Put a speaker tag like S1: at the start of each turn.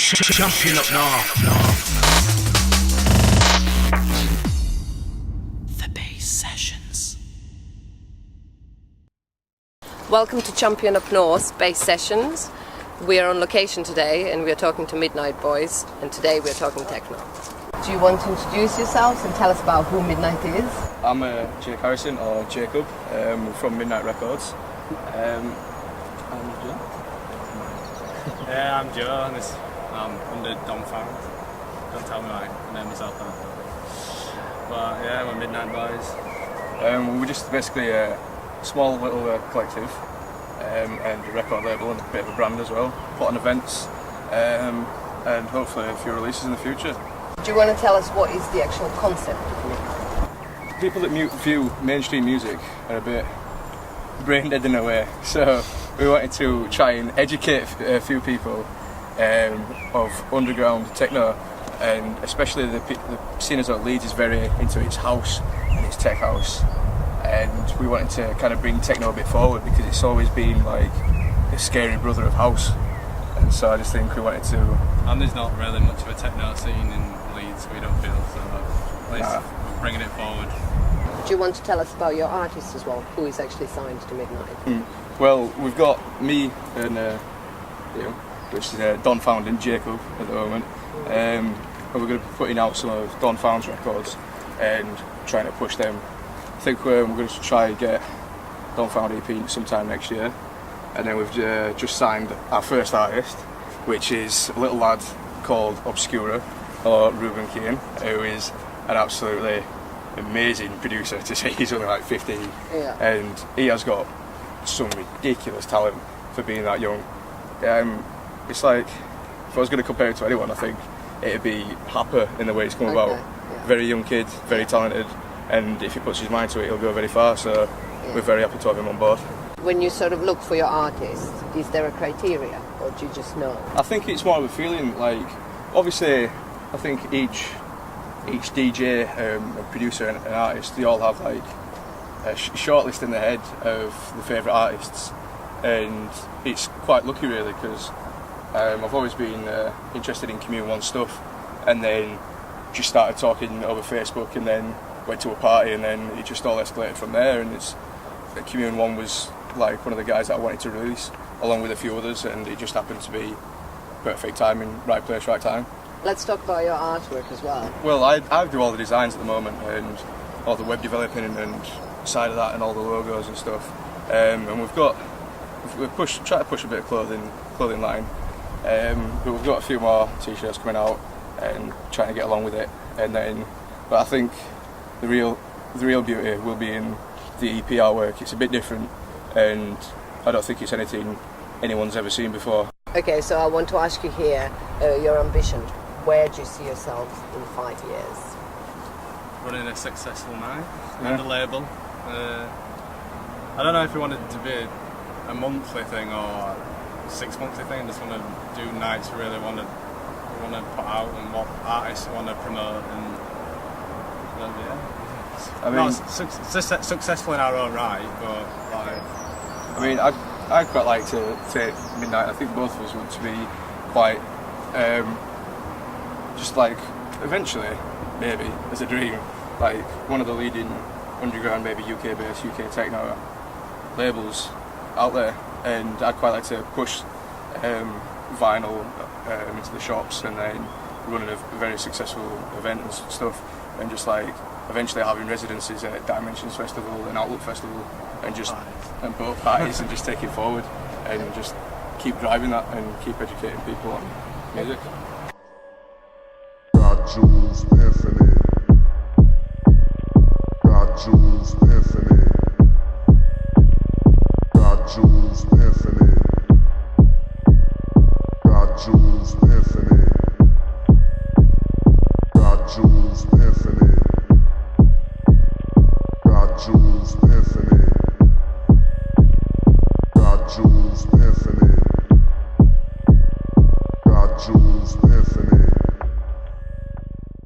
S1: Champion up north.
S2: The Bass Sessions.
S3: Welcome to Champion Up North Bass Sessions. We are on location today and we are talking to Midnight Boys, and today we are talking techno. Do you want to introduce yourselves and tell us about who Midnight is?
S4: I'm Jake Harrison, or Jacob, from Midnight Records. I'm Joe.
S5: Yeah, I'm Joe, and I'm under Don Farrell. Don't tell me my name myself now. But yeah, we're Midnight Boys.
S4: We're just basically a small little collective, and a record label and a bit of a brand as well. Put on events, and hopefully a few releases in the future.
S3: Do you want to tell us what is the actual concept?
S4: People that view mainstream music are a bit brain dead in a way, so we wanted to try and educate a few people of underground techno, and especially the scene as Leeds is very into its house and its tech house, and we wanted to kind of bring techno a bit forward because it's always been like the scary brother of house, and so I just think we wanted to.
S5: And there's not really much of a techno scene in Leeds, we don't feel, so at least we're bringing it forward.
S3: Do you want to tell us about your artist as well, who is actually signed to Midnight?
S4: Well, we've got me and which is Don Found and Jacob at the moment, and we're going to be putting out some of Don Found's records and trying to push them. I think we're going to try and get Don Found EP sometime next year, and then we've just signed our first artist, which is a little lad called Obscura, or Ruben Keane, who is an absolutely amazing producer to see. He's only like 15, and he has got some ridiculous talent for being that young. It's like, if I was going to compare it to anyone, I think it'd be Happer in the way it's come about. Yeah. Very young kid, very talented, and if he puts his mind to it, he'll go very far, so we're very happy to have him on board.
S3: When you sort of look for your artist, is there a criteria, or do you just know?
S4: I think it's more of a feeling, like, obviously, I think each DJ, a producer and an artist, they all have like a shortlist in their head of the favourite artists, and it's quite lucky really because I've always been interested in Commune 1 stuff, and then just started talking over Facebook, and then went to a party, and then it just all escalated from there, and Commune 1 was like one of the guys that I wanted to release along with a few others, and it just happened to be perfect timing, right place, right time.
S3: Let's talk about your artwork as well.
S4: Well, I do all the designs at the moment, and all the web developing and side of that, and all the logos and stuff. And we've try to push a bit of clothing line. But we've got a few more t-shirts coming out and trying to get along with it. But I think the real beauty will be in the EP artwork. It's a bit different, and I don't think it's anything anyone's ever seen before.
S3: Okay, so I want to ask you here, your ambition. Where do you see yourself in 5 years?
S5: Running a successful night and a label. I don't know if we want it to be a monthly thing or a 6 monthly thing. I just want to do nights we really want to put out, and what artists we want to promote, and I mean, successful in our own right, but like,
S4: I mean, I'd quite like to take Midnight. I think both of us want to be quite just like eventually, maybe as a dream, like one of the leading underground, maybe UK-based UK techno labels out there, and I'd quite like to push vinyl into the shops, and then running a very successful event and stuff, and just like eventually having residencies at Dimensions Festival and Outlook Festival, and just and both parties, and just take it forward and just keep driving that and keep educating people on music.
S6: Got Jules Infinite. Got Jules Infinite. Got Jules Infinite. Got Jules Infinite. Got Jules Infinite. Got Jules Infinite.